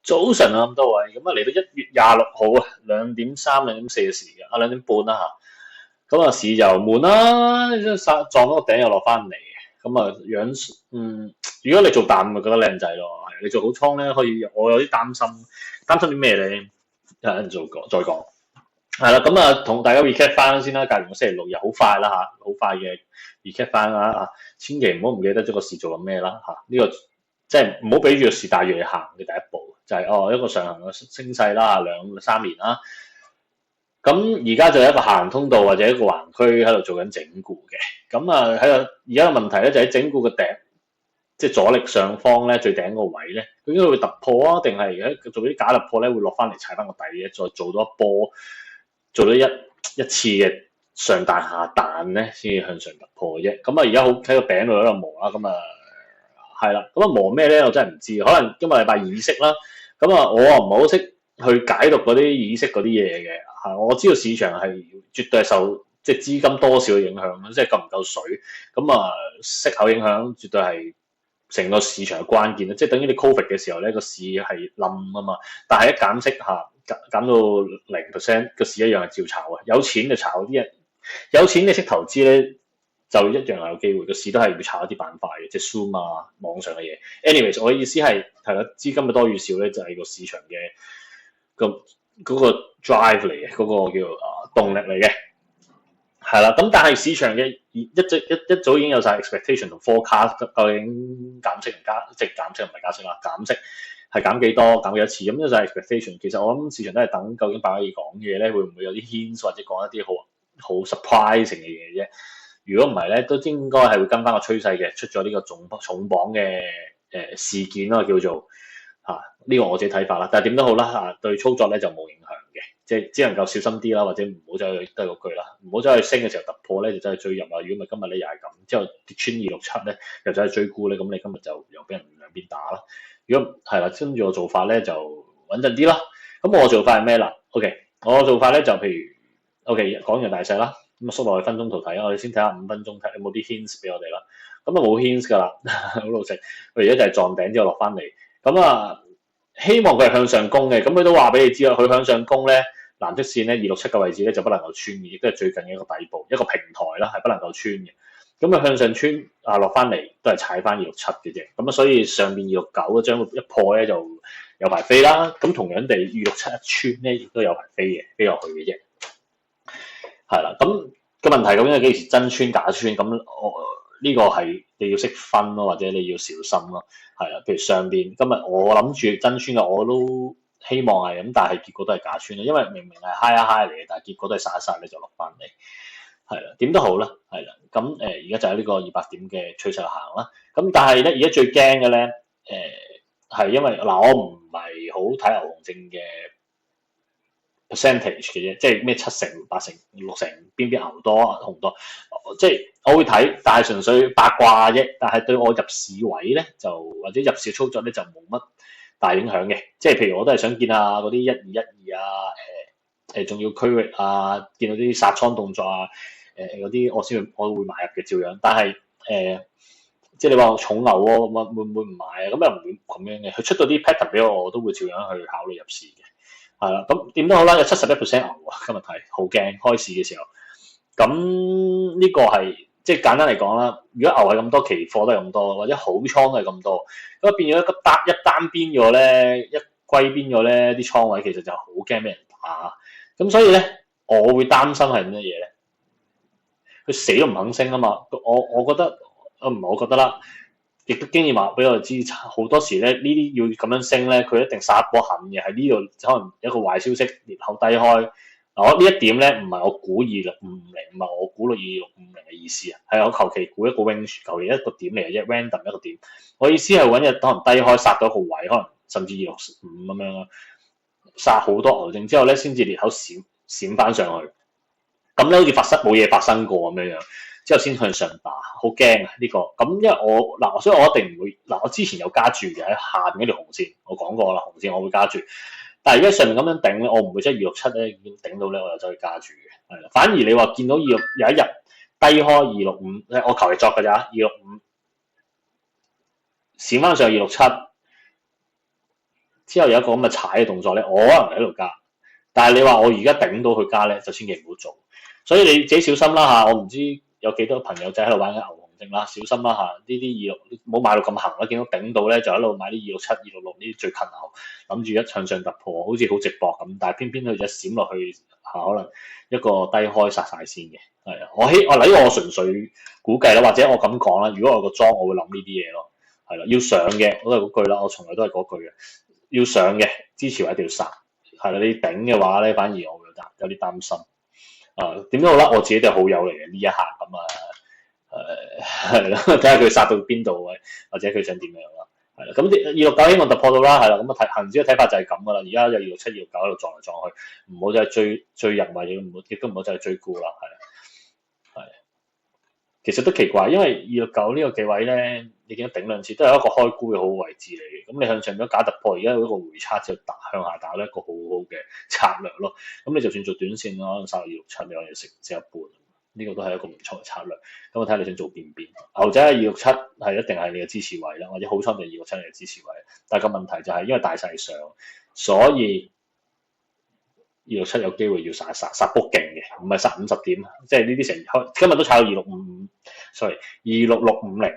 早晨啊，咁多位，咁啊嚟到1月26號啊，2:3、2:4嘅時間，2:30啦嚇。咁啊市就悶啦，撞到個頂又落翻嚟。咁啊如果你做淡咪覺得靚仔咯，係你做好倉咧，可以我有啲擔心啲咩咧？有人再講。係啦，咁啊同大家 recap 翻先啦，隔完個星期六日好快啦嚇，好快嘅 recap 翻啦，千祈唔好唔記得咗個市做緊咩啦嚇，呢個即係唔好俾住個市帶住你行嘅第一步，就係一個上行嘅升勢啦，2、3年啦。咁而家就有一個下行通道或者一個橫區喺度做緊整固嘅。咁啊喺度而家嘅問題咧就喺整固嘅頂，即係阻力上方咧最頂嗰個位咧，佢應該會突破啊，定係而家做啲假突破咧會落翻嚟踩翻個底嘅，再做多一波，做咗一次嘅上彈下彈咧，先至向上突破嘅啫。咁啊而家好喺個頂度喺度磨啦，咁啊係啦，咁啊磨咩咧？我真係唔知，可能今個禮拜議息啦。咁啊我啊唔係好識去解讀嗰啲議息嗰啲嘢嘅嚇，我知道市場係絕對係受即係資金多少嘅影響，即係夠唔夠水。咁啊息口影響絕對係成個市場嘅關鍵啦，即係等於你 Covid 嘅時候咧，個市係冧啊嘛，但係一減息下減到0%，個市一樣係照炒啊！有錢就炒啲人，有錢你識投資咧，就一樣係有機會，個市都係要炒一啲板塊嘅，即係 Zoom 啊網上嘅嘢。Anyways，我嘅意思係啦，資金嘅多與少咧，就係個市場嘅嗰個 drive 嚟嘅，嗰個叫動力嚟嘅。係啦，咁但係市場嘅一早已經有晒 expectation 同 forecast，究竟減息唔加，即係減息唔係加息啦，減息係減幾多，減幾多次，咁呢就係 expectation。其實我諗市場都係等究竟鮑威爾講嘅嘢咧，會唔會有啲 hints 或者講一啲好 surprising 嘅嘢啫？如果唔係咧，都應該係會跟翻個趨勢嘅，出咗呢個重磅嘅事件咯，叫做呢個我自己睇法啦。但係點都好啦對操作咧就冇影響嘅。即係只能夠小心啲啦，或者唔好走去都係嗰句啦，唔好走去升嘅時候突破咧就走去追入啦。如果唔係今日咧又係咁，之後跌穿267咧又走去追沽咧，咁你今日就又俾人兩邊打啦。如果係啦，跟住我做法咧就穩陣啲啦。咁我做法係咩啦？OK，我做法咧就譬如 OK 講完大細啦，咁啊縮落去分鐘圖睇，我哋先睇下5分鐘睇有冇啲 hints 俾我哋啦。咁啊冇 hints 㗎啦，好老實。佢而家就係撞頂之後落翻嚟，咁啊。希望佢係向上攻嘅，咁佢都話俾你知啦。佢向上攻咧，藍色線咧267嘅位置咧就不能夠穿嘅，亦都係最近嘅一個底部，一個平台啦，係不能夠穿嘅。咁佢向上穿落翻嚟都係踩翻267嘅啫。咁啊，所以上邊269將一破咧就有排飛啦。咁同樣地267一穿咧亦都有排飛嘅，飛落去嘅啫。係啦，咁個問題究竟係幾時真穿假穿？咁呢個係你要識分咯，或者你要小心咯。係啦，譬如上邊今日我諗住真穿嘅，我都希望係咁，但係結果都係假穿啦。因為明明係 high 嚟嘅，但係結果都係殺一殺咧就落翻嚟。係啦，點都好啦，係啦。咁而家就喺呢個200點嘅趨勢行啦。咁但係咧，而家最驚嘅咧係因為嗱，我唔係好睇牛熊證嘅 percentage 嘅啫，即係咩7成、8成、6成邊牛多紅多，即係我會睇，但係純粹八卦啫。但係對我入市位咧，就或者入市操作咧就冇乜大影響嘅。即係譬如我都係想見下嗰啲1212啊，重要區域啊，見到啲殺倉動作啊，嗰啲我會買入嘅照樣。但係即係你話重牛喎，會唔會唔買啊？咁又唔會咁樣嘅。佢出到啲 pattern 俾我都會照樣去考慮入市嘅。係啦，咁點都好啦，有71% 牛啊！今日睇好驚，開市嘅時候。咁呢個係即係簡單嚟講啦。如果牛係咁多，期貨都係咁多，或者好倉都係咁多，咁變咗一單邊咗咧，一歸邊咗咧，啲倉位其實就好驚俾人打。咁所以咧，我會擔心係乜嘢咧？佢死都唔肯升啊嘛！我覺得唔係我覺得啦。亦都經驗話俾我哋知，好多時咧呢啲要咁樣升咧，佢一定殺一波狠嘅。喺呢度可能一個壞消息，裂口低開。我呢一點咧唔係我估2650，唔係我估到2650嘅意思啊，係我求其估一個 range，求其一個點嚟嘅啫 ，random 一個點。我意思係揾日可能低開殺到一個位，可能甚至265咁樣咯，殺好多牛證之後咧，先至裂口閃翻上去。咁咧好似冇嘢發生過咁樣。之後先向上打，好驚啊呢個。咁因為所以我一定唔會我之前有加注嘅喺下面嗰條紅線，我講過啦，紅線我會加注。但係而家上面咁樣頂咧，我唔會即係267咧已經頂到咧，我又走去加注嘅。係啦，反而你話見到有一日低開265，我求其作㗎咋265，閃翻上267，之後有一個咁嘅踩嘅動作咧，我可能喺度加，但係你話我而家頂到佢加咧，就千祈唔好做。所以你自己小心啦嚇，我唔知有幾多朋友仔喺度玩緊牛熊證啦，小心啦嚇，呢啲二六唔好買到咁行啦，見到頂到咧就一路買啲267、266呢啲最近後，諗住一向上突破，好似好直博咁，但係偏偏佢就閃落去可能一個低開殺晒先嘅，係啊，我純粹估計啦，或者我咁講啦，如果我個莊，我會諗呢啲嘢咯，係啦，要上嘅我都係嗰句啦，我從來都係嗰句嘅，要上嘅支持位一定要殺，係啦，你頂嘅話咧，反而我會有啲擔心。點都好啦，我自己都係好友嚟嘅呢一下咁係啦，睇下佢殺到邊度位，或者佢想點樣啦，係啦，咁269希望突破到啦，係啦，咁啊恒指嘅睇法就係咁噶啦，而家就267、269喺度撞嚟撞去，唔好就係追入或者亦都唔好就係追沽啦，係，其實都奇怪，因為269呢個幾位咧，你見到頂兩次都係一個開沽嘅好位置嚟嘅，咁你向上咗假突破，而家有一個回測就向下打咧一個好好嘅策略咯。咁你就算做短線可能殺到267，你可以食一半，呢個都係一個唔錯嘅策略。咁我睇下你想做邊邊。牛仔係267係一定係你嘅支持位啦，或者好彩就267你嘅支持位。但係個問題就係因為大勢上，所以267有機會要殺卜勁嘅，唔係殺50點，即係呢啲成今日都炒到26650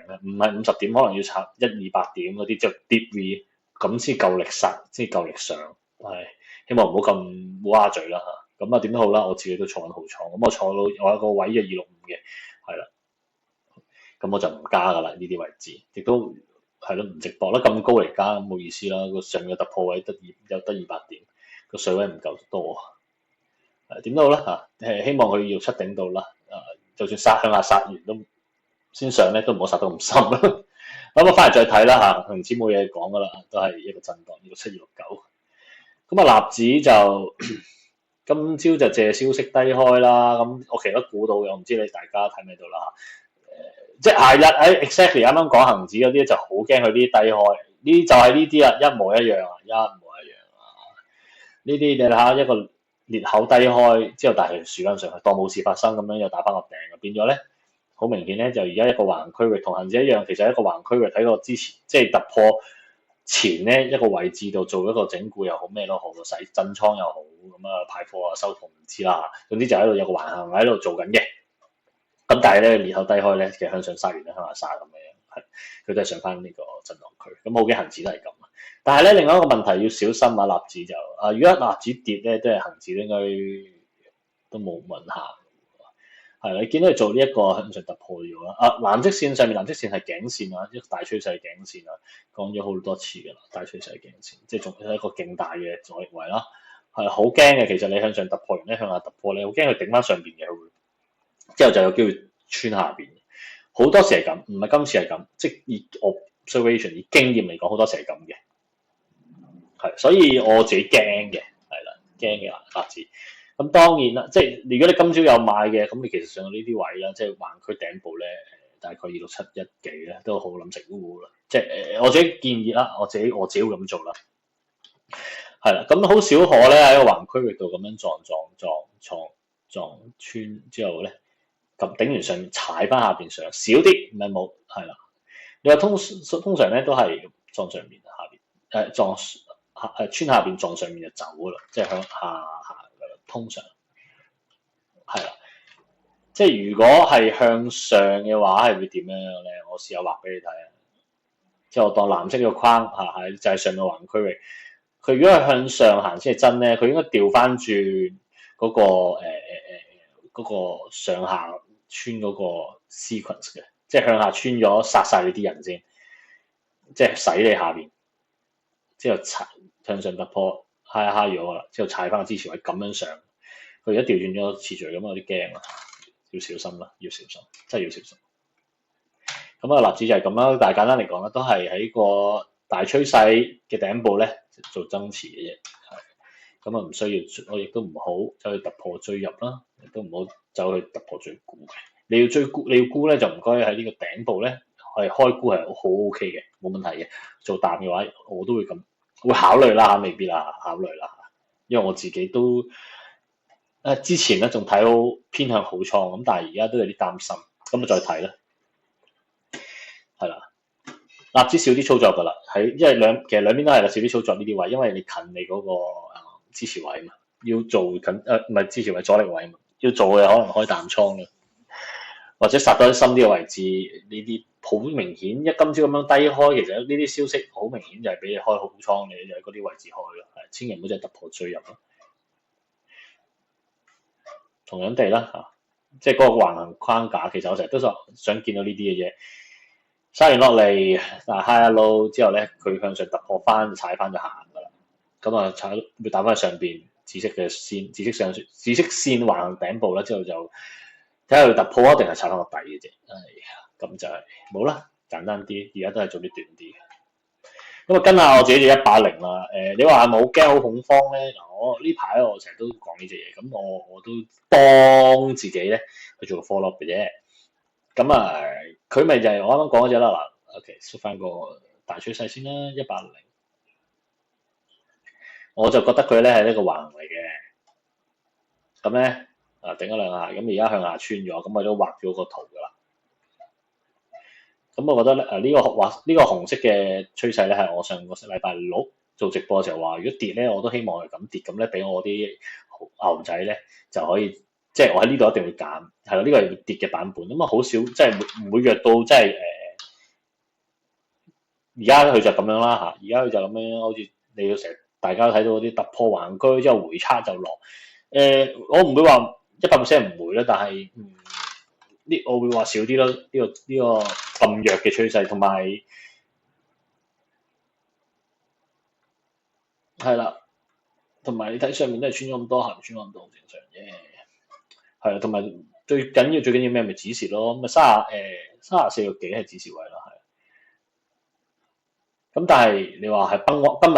啊，唔係50點，可能要炒100-200點嗰啲，即係 deep V 咁先夠力殺，先夠力上。係希望唔好咁烏鴉嘴啦嚇。咁點都好啦，我自己都坐緊好倉，咁我坐到我有個位嘅265嘅，係啦，咁我就唔加噶啦呢啲位置，亦都係咯唔直播啦，咁高嚟加冇意思啦。個上面嘅突破位得200點。個水位唔夠多，點都好啦嚇，希望佢要出頂到啦，就算向下殺完都先上咧，都唔好殺到咁深啦。咁我翻嚟再睇啦嚇，恒指冇嘢講噶啦，都係一個震盪，267、269。咁納指就今朝就借消息低開啦，咁我其實都估到嘅，我唔知你大家睇唔睇到啦嚇，即係喺 exactly 啱啱講恒指嗰啲就好驚佢啲低開，呢就係呢啲啊，一模一樣啊，一模。呢啲你睇下一個裂口低開之後，但係樹根上去當冇事發生咁樣又打翻個頂，變咗咧好明顯咧，就而家一個橫區域同恒指一樣，其實一個橫區域喺個之前即係突破前咧一個位置度做一個整固又好咩都好，洗震倉又好咁啊，派貨啊收貨唔知啦，總之就喺度有個橫行喺度做緊嘅。咁但係咧裂口低開咧，其實向上殺完咧向下殺咁樣，係佢都係上翻呢個震盪區。咁好嘅恒指都係咁。但係咧，另外一個問題要小心啊！納指就如果納指跌咧，都係恒指應該都冇問下，係啦。你見到佢做呢一個向上突破咗啦。藍色線上面藍色線係頸線啊，一個大趨勢頸線啊，講咗好多次㗎啦。大趨勢頸線，即係仲有一個勁大嘅阻力位啦，係好驚嘅。其實你向上突破完咧，向下突破你好驚佢頂翻上邊嘅，之後就有機會穿下邊。好多時係咁，唔係今次係咁，即係以 observation 以經驗嚟講，好多時係咁嘅。係，所以我自己驚嘅，係啦，驚嘅納指。咁當然啦，即係如果你今朝有買嘅，咁你其實上到呢啲位啦，即係橫區頂部咧，大概267幾咧，都好諗食糊啦。即係我自己建議啦，我自己會咁做啦。係啦，咁好少可咧喺個橫區域度咁樣撞穿之後咧，咁頂完上面踩翻下邊上少啲，唔係冇，係啦。你話通常咧都係撞上面下邊，撞。穿下邊撞上面就走噶啦，即係向下行噶啦。通常係啦，即係如果係向上嘅話，係會點樣咧？我試下畫俾你睇啊！即係我當藍色嘅框係就係上面橫區域。佢如果係向上行先係真咧，佢應該調翻轉嗰個嗰個上下穿嗰個 sequence 嘅，即係向下穿咗殺晒你啲人先，即係洗你下邊。之後向上突破，high 咗啦，之後踩翻個支持位咁樣上，佢而家調轉咗次序咁，有啲驚啊，要小心啦，要小心，真係要小心。咁啊，納指就係咁啦，但係簡單嚟講咧，都係喺個大趨勢嘅頂部咧做增持嘅啫，係咁啊，唔需要，我亦都唔好走去突破追入啦，亦都唔好走去突破追沽嘅。你要追沽，你要沽咧就唔該喺呢個頂部咧係開沽係好 OK 嘅，冇問題嘅。做淡嘅話，我都會咁。會考慮啦，未必啦，考慮啦，因為我自己都之前咧仲睇好偏向好倉咁，但係而家都有啲擔心，咁啊再睇啦，係啦，納指少啲操作噶啦，因為其實兩邊都係啦，少啲操作呢啲位，因為你近你嗰個支持位嘛，要做緊唔係支持位阻力位嘛，要做嘅可能開淡倉嘅，或者殺多啲深啲嘅位置，呢啲好明顯一今朝咁樣低開，其實呢啲消息好明顯就係俾你開好倉嘅，就喺嗰啲位置開咯，千祈唔好就突破追入咯。同樣地啦嚇，即係嗰個橫行框架，其實我成日都想見到呢啲嘅嘢。揸完落嚟，嗱 high low 之後咧，佢向上突破翻，踩翻就行噶啦。咁啊，踩會打翻去上邊紫色嘅線，紫色線橫行頂部啦，之後就睇下佢突破啊，定係踩翻個底嘅啫。咁就係冇啦，簡單啲。而家都係做啲短啲。咁啊，跟下我自己就180啦。你話係咪好驚好恐慌咧？嗱，我呢排我成日都講呢隻嘢，咁我都幫自己咧去做個 follow up 嘅啫。咁啊，佢咪就係我啱啱講嗰隻啦。嗱，OK，縮翻個大趨勢先啦，180。我就覺得佢咧係一個橫行嚟嘅。咁咧頂咗兩下，咁而家向下穿咗，咁我都畫咗個圖噶啦。咁我覺得咧呢個紅色嘅趨勢咧係我上個禮拜六做直播嘅時候話，如果跌咧我都希望係咁跌，咁咧俾我啲牛仔咧就可以，即係我喺呢度一定會減，係啦，呢個係跌嘅版本，咁啊好少，即係唔會弱到即係而家佢就咁樣啦嚇，而家佢就咁樣，好似你要成日大家睇到嗰啲突破橫區之後回測就落，我唔會話100%唔會啦，但係我會話少啲咯，呢個咁弱嘅趨勢，同埋係啦，同埋你睇上面都係穿咗咁多，行穿咗咁多，好正常啫。係啊，同埋最緊要咩？咪指示咯，咁啊34個幾係指示位啦，係。咁但係你話係今日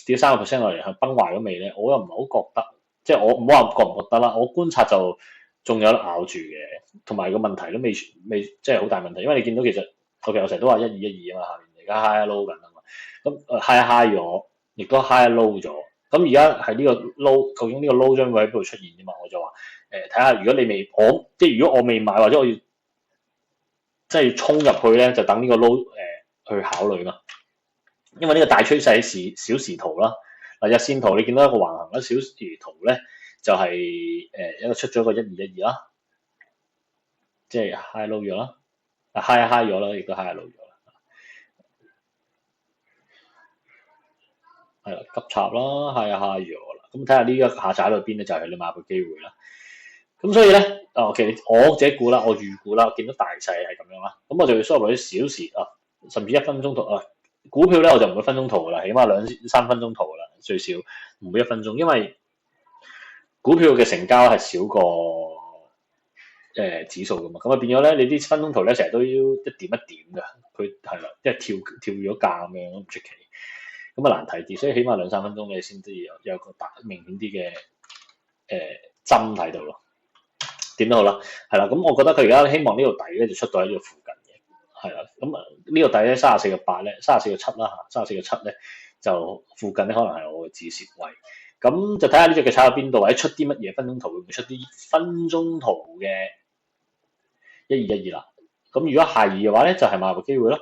跌3% 落嚟係崩壞咗未咧？我又唔係好覺得，即係我唔好話覺唔覺得啦。我觀察就仲有得咬住嘅，同埋個問題都未即係好大問題，因為你見到其實我成日都話1212啊嘛，下面而家 high low 緊啊嘛，咁high 咗，亦都 high low 咗，咁而家係呢個 low，究竟呢個 low 將會喺邊度出現啫嘛？我就話睇下如果你即係如果我未買或者我要即係要衝入去咧，就等呢個 low 去考慮嘛。因為呢個大趨勢小時圖啦，嗱日線圖你見到一個橫行啦，小時圖咧就係一個出咗個1212啦，即係 high low 咗啦，high 咗啦，亦都 high low 咗啦，係啦急插啦，high 咗啦，咁睇下呢個下踩到邊咧，就係你買嘅機會啦。咁所以咧，其實我自己估啦，我預估啦，見到大勢係咁樣啦，咁我就要輸入啲小時甚至1分鐘圖啊。股票咧我就唔會分鐘圖噶啦，起碼2-3分鐘圖噶啦，最少唔會1分鐘，因為股票嘅成交係少過指數噶嘛，咁啊變咗咧，你啲分鐘圖咧成日都要一點一點噶，佢係啦，即係跳咗價咁樣唔出奇，咁啊難睇啲，所以起碼2-3分鐘你先至有個明顯啲嘅針睇到咯。點都好啦，係啦，咁我覺得佢而家希望呢個底咧就出到喺呢個附近。係啦，咁呢個底咧34.8咧，34.7啦嚇，34.7咧就附近咧可能係我嘅止蝕位，咁就睇下呢隻嘅炒到邊度，或者出啲乜嘢分鐘圖，會唔會出啲分鐘圖嘅1212啦？咁如果係嘅話咧，就係買入機會咯。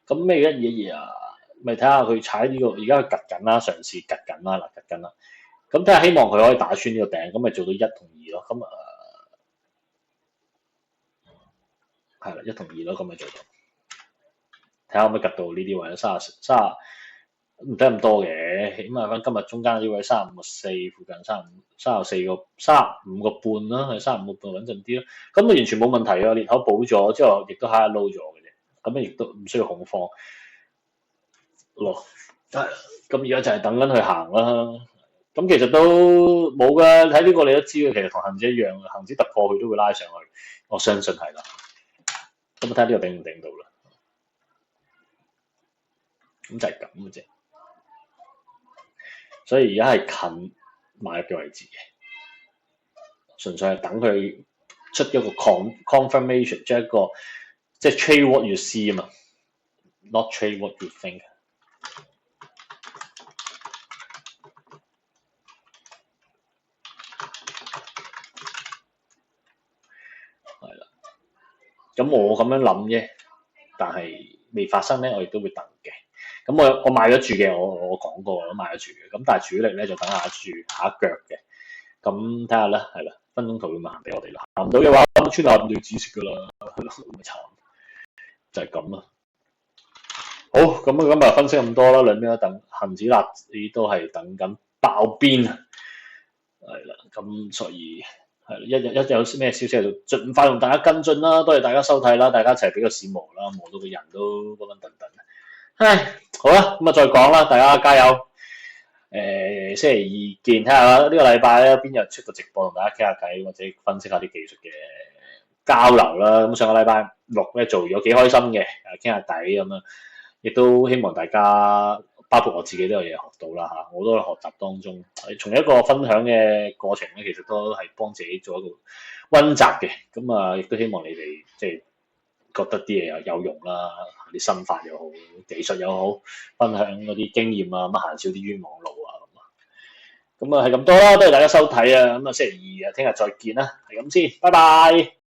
咁咩1212啊？咪睇下佢踩呢個，而家佢趌緊啦，嘗試趌緊啦，嗱趌緊啦。咁睇下希望佢可以打穿呢個頂，咁咪做到1同2咯。咁係啦，1同2咯，咁咪做到。睇下可唔可以趌到呢啲位咧，30唔使咁多嘅，起碼翻今日中間呢位35.4附近35個半啦，係35個半穩陣啲咯。咁啊完全冇問題啊，裂口補咗之後，亦都 high low 咗嘅啫。咁啊亦都唔需要恐慌咯。咁而家就係等緊去行啦。咁其實都冇㗎，睇呢個你都知嘅，其實同恒指一樣，恒指突破佢都會拉上去，我相信係啦。咁睇下呢個頂唔頂到啦。咁就係咁嘅啫，所以而家係近買入嘅位置嘅，純粹係等佢出一個 confirmation，即係一個即係 trade what you see 啊嘛 ，not trade what you think。係啦，咁我咁樣諗啫，但係未發生咧，我亦都會等。咁我買咗住嘅，我講過我都買咗住嘅。咁但係主力咧就等下下一腳嘅。咁睇下啦，係啦，分鐘圖會行俾我哋啦。行唔到嘅話，咁穿下就止蝕噶啦，咪慘，就係咁啦。好，咁今日分析咁多啦，兩邊都等恒指、納指都係等緊爆邊啊，係啦，咁所以係一有咩消息就盡快同大家跟進啦，多謝大家收睇啦，大家一齊俾個市磨啦，磨到個人都昏昏頓頓。唉，好啦，咁啊再講啦，大家加油。星期二見，睇下呢個禮拜咧邊日出個直播同大家傾下偈，或者分析下啲技術嘅交流啦。咁上個禮拜六咧做咗幾開心嘅，傾下偈咁樣，亦都希望大家，包括我自己都有嘢學到啦嚇，我都喺學習當中，從一個分享嘅過程咧，其實都係幫自己做一個溫習嘅。咁啊，亦都希望你哋即係覺得啲嘢有用啦，啲心法又好，技術又好，分享嗰啲經驗啊，咁行少啲冤枉路啊咁啊係咁多啦，多謝大家收睇啊，咁啊星期二啊，聽日再見啦，係咁先，拜拜。